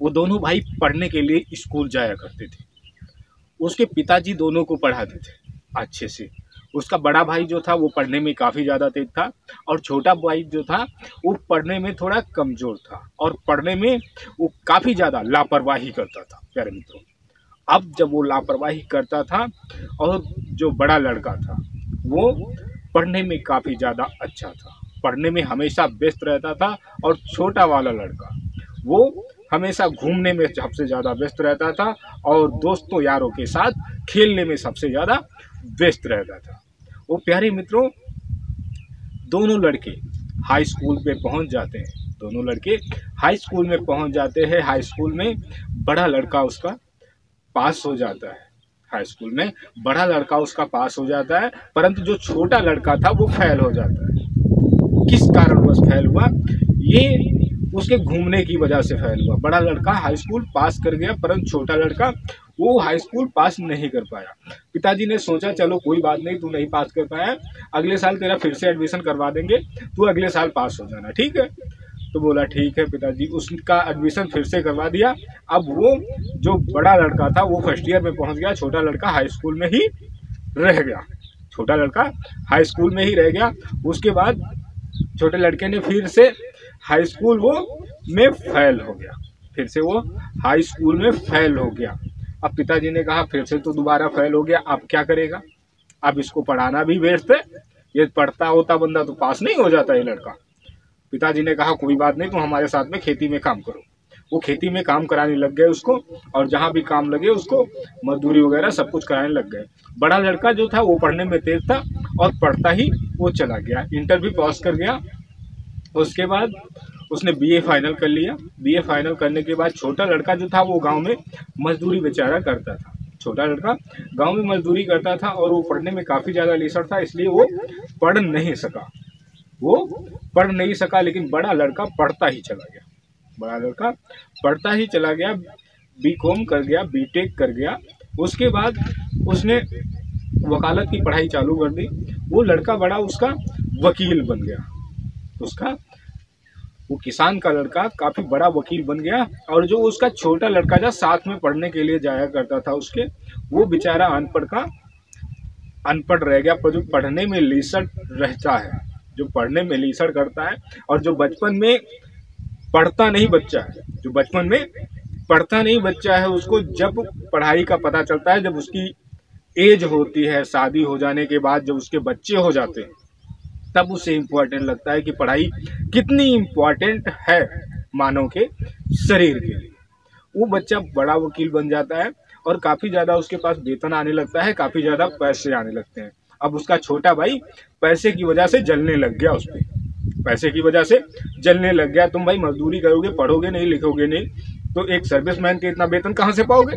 वो दोनों भाई पढ़ने के लिए स्कूल जाया करते थे। उसके पिताजी दोनों को पढ़ाते थे अच्छे से। उसका बड़ा भाई जो था वो पढ़ने में काफ़ी ज़्यादा तेज था, और छोटा भाई जो था वो पढ़ने में थोड़ा कमज़ोर था, और पढ़ने में वो काफ़ी ज़्यादा लापरवाही करता था प्यारे मित्रों। अब जब वो लापरवाही करता था, और जो बड़ा लड़का था वो पढ़ने में काफ़ी ज़्यादा अच्छा था, पढ़ने में हमेशा व्यस्त रहता था, और छोटा वाला लड़का वो हमेशा घूमने में सबसे ज़्यादा व्यस्त रहता था, और दोस्तों यारों के साथ खेलने में सबसे ज़्यादा व्यस्त रहता था। वो प्यारे मित्रों, दोनों लड़के हाई स्कूल पे पहुंच जाते हैं। दोनों लड़के हाई स्कूल में पहुंच जाते हैं। हाई स्कूल में बड़ा लड़का उसका पास हो जाता है। हाई स्कूल में बड़ा लड़का उसका पास हो जाता है, परंतु जो छोटा लड़का था वो फेल हो जाता है। किस कारणवश फेल हुआ? ये उसके घूमने की वजह से फेल हुआ। बड़ा लड़का हाई स्कूल पास कर गया, परंतु छोटा लड़का वो हाई स्कूल पास नहीं कर पाया। पिताजी ने सोचा चलो कोई बात नहीं, तू नहीं पास कर पाया, अगले साल तेरा फिर से एडमिशन करवा देंगे, तू अगले साल पास हो जाना, ठीक है। तो बोला ठीक है पिताजी। उसका एडमिशन फिर से करवा दिया। अब वो जो बड़ा लड़का था वो फर्स्ट ईयर में पहुंच गया, छोटा लड़का हाई स्कूल में ही रह गया। छोटा लड़का हाई स्कूल में ही रह गया। उसके बाद छोटे लड़के ने फिर से हाई स्कूल वो में फेल हो गया। फिर से वो हाई स्कूल में फेल हो गया। अब पिताजी ने कहा फिर से तो दोबारा फेल हो गया, अब क्या करेगा? अब इसको पढ़ाना भी व्यर्थ है, ये पढ़ता होता बंदा तो पास नहीं हो जाता ये लड़का। पिताजी ने कहा कोई बात नहीं, तुम हमारे साथ में खेती में काम करो। वो खेती में काम कराने लग गए उसको, और जहाँ भी काम लगे उसको मजदूरी वगैरह सब कुछ कराने लग गए। बड़ा लड़का जो था वो पढ़ने में तेज था, और पढ़ता ही वो चला गया, इंटर भी पास कर गया। उसके बाद उसने बीए फाइनल कर लिया। बीए फाइनल करने के बाद छोटा लड़का जो था वो गांव में मजदूरी बेचारा करता था। छोटा लड़का गांव में मजदूरी करता था, और वो पढ़ने में काफ़ी ज़्यादा लीसर था, इसलिए वो पढ़ नहीं सका। लेकिन बड़ा लड़का पढ़ता ही चला गया। बड़ा लड़का पढ़ता ही चला गया, बीकॉम कर गया, बीटेक कर गया। उसके बाद उसने वकालत की पढ़ाई चालू कर दी। वो लड़का बड़ा उसका वकील बन गया। वो किसान का लड़का काफ़ी बड़ा वकील बन गया। और जो उसका छोटा लड़का जो साथ में पढ़ने के लिए जाया करता था उसके, वो बेचारा अनपढ़ रह गया। पर जो पढ़ने में लीसर रहता है, जो पढ़ने में लीसर करता है, और जो बचपन में पढ़ता नहीं बच्चा है, उसको जब पढ़ाई का पता चलता है, जब उसकी एज होती है, शादी हो जाने के बाद जब उसके बच्चे हो जाते हैं, तब उसे इम्पोर्टेंट लगता है कि पढ़ाई कितनी इम्पोर्टेंट है मानव के शरीर के लिए। वो बच्चा बड़ा वकील बन जाता है, और काफ़ी ज़्यादा उसके पास वेतन आने लगता है, काफ़ी ज़्यादा पैसे आने लगते हैं। अब उसका छोटा भाई पैसे की वजह से जलने लग गया। उस पर पैसे की वजह से जलने लग गया। तुम भाई मजदूरी करोगे, पढ़ोगे नहीं, लिखोगे नहीं, तो एक सर्विसमैन के इतना वेतन कहाँ से पाओगे?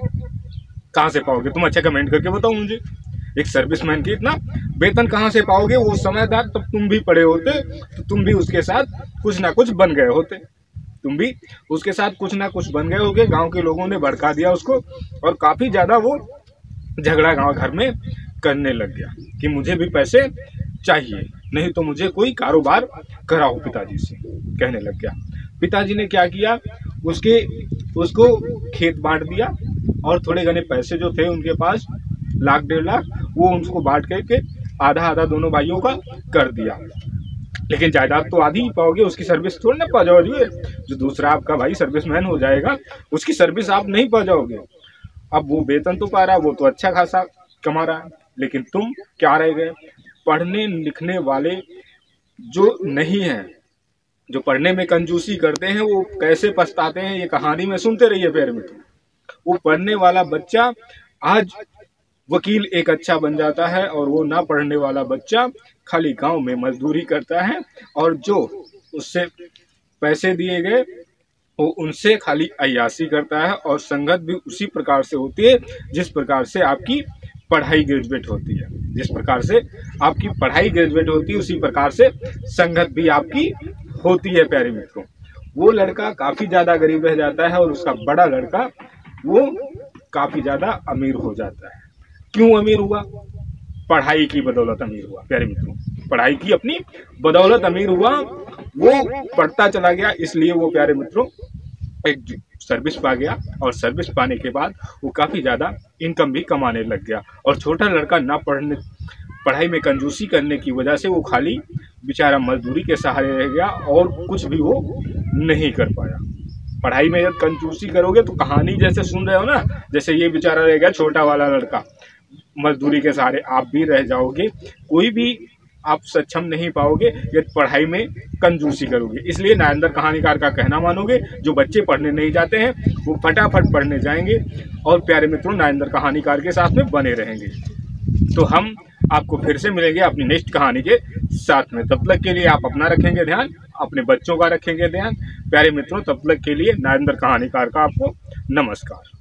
तुम अच्छा कमेंट करके बताओ मुझे, एक सर्विसमैन के इतना वेतन कहाँ से पाओगे? वो समझदार, तब तुम भी पढ़े होते तो तुम भी उसके साथ कुछ ना कुछ बन गए होते। गांव के लोगों ने भड़का दिया उसको, और काफ़ी ज़्यादा वो झगड़ा गांव घर में करने लग गया कि मुझे भी पैसे चाहिए, नहीं तो मुझे कोई कारोबार कराओ, पिताजी से कहने लग गया। पिताजी ने क्या किया, उसको खेत बांट दिया, और थोड़े घने पैसे जो थे उनके पास, 1 लाख 1.5 लाख, वो उसको बांट करके आधा आधा दोनों भाइयों का कर दिया। लेकिन जायदाद तो आधी ही पाओगे, उसकी सर्विस थोड़ी ना पा जाओगे। जो दूसरा आपका भाई सर्विसमैन हो जाएगा, उसकी सर्विस आप नहीं पा जाओगे। अब वो वेतन तो पा रहा, वो तो अच्छा खासा कमा रहा है, लेकिन तुम क्या रह गए? पढ़ने लिखने वाले जो नहीं हैं, जो पढ़ने में कंजूसी करते हैं, वो कैसे पछताते हैं, ये कहानी में सुनते रहिए प्यारे मित्र। वो पढ़ने वाला बच्चा आज वकील एक अच्छा बन जाता है, और वो ना पढ़ने वाला बच्चा खाली गांव में मजदूरी करता है, और जो उससे पैसे दिए गए वो उनसे खाली अय्याशी करता है। और संगत भी उसी प्रकार से होती है जिस प्रकार से आपकी पढ़ाई ग्रेजुएट होती है। उसी प्रकार से संगत भी आपकी होती है प्यारे मित्रों। वो लड़का काफ़ी ज़्यादा गरीब रह जाता है, और उसका बड़ा लड़का वो काफ़ी ज़्यादा अमीर हो जाता है। क्यों अमीर हुआ? पढ़ाई की बदौलत अमीर हुआ प्यारे मित्रों। पढ़ाई की अपनी बदौलत अमीर हुआ। वो पढ़ता चला गया, इसलिए वो प्यारे मित्रों एक सर्विस पा गया और सर्विस पाने के बाद वो काफ़ी ज़्यादा इनकम भी कमाने लग गया। और छोटा लड़का ना पढ़ाई में कंजूसी करने की वजह से वो खाली बेचारा मजदूरी के सहारे रह गया और कुछ भी वो नहीं कर पाया। पढ़ाई में जब कंजूसी करोगे तो कहानी जैसे सुन रहे हो ना, जैसे ये बेचारा रह गया छोटा वाला लड़का, मजदूरी के सहारे आप भी रह जाओगे। कोई भी आप सक्षम नहीं पाओगे यदि पढ़ाई में कंजूसी करोगे। इसलिए नारेंद्र कहानीकार का कहना मानोगे, जो बच्चे पढ़ने नहीं जाते हैं वो फटाफट पढ़ने जाएंगे और प्यारे मित्रों नारेंद्र कहानीकार के साथ में बने रहेंगे। तो हम आपको फिर से मिलेंगे अपनी नेक्स्ट कहानी के साथ में। तब तक के लिए आप अपना रखेंगे ध्यान, अपने बच्चों का रखेंगे ध्यान। प्यारे मित्रों तब तक के लिए नारेंद्र कहानीकार का आपको नमस्कार।